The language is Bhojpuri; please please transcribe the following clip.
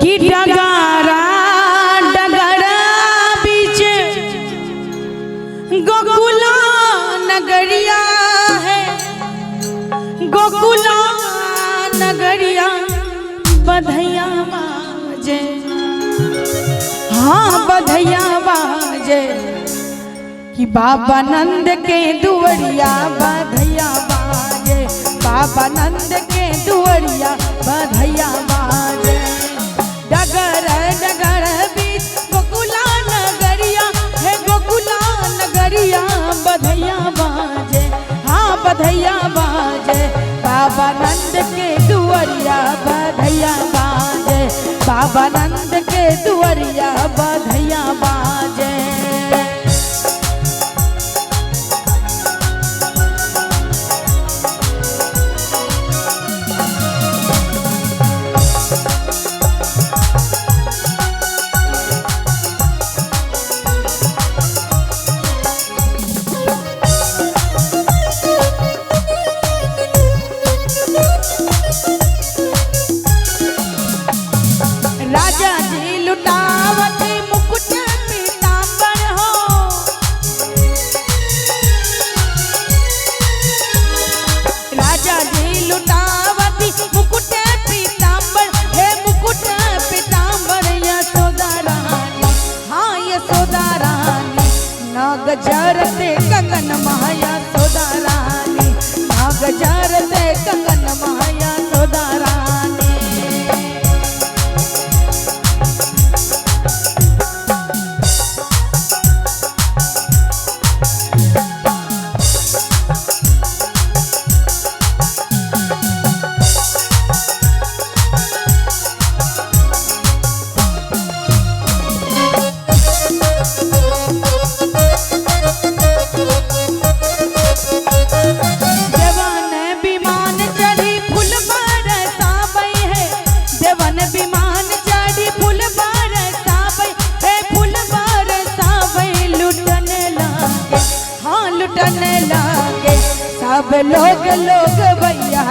कि डगारा डगरा बीच गोकुला नगरिया है, गोकुला नगरिया बधैया बाजे, हाँ बधैया बाजे कि बाबा नंद के दुवरिया बधैया बाजे, बाबा नंद के दुवरिया बधैया बाजे। डगर डगर बीच गोकुला नगरिया है, गोकुला नगरिया बधैया बाजे, हाँ बधैया बाजे। बाबा नंद के दुवरिया बधैया बाजे, बाबा नंद के दुवरिया बधैया बाजे। राजा जी लुटावती मुकुट पीतांबर हो, राजा जी लुटावती मुकुट पीतांबर, हे मुकुट पीतांबर यशोदा रानी, हाँ यशोदा रानी। नाग जरते कंगन महा यशोदा रानी, नाग जरते कंगन महा यशोदा रानी। सब लोग भैया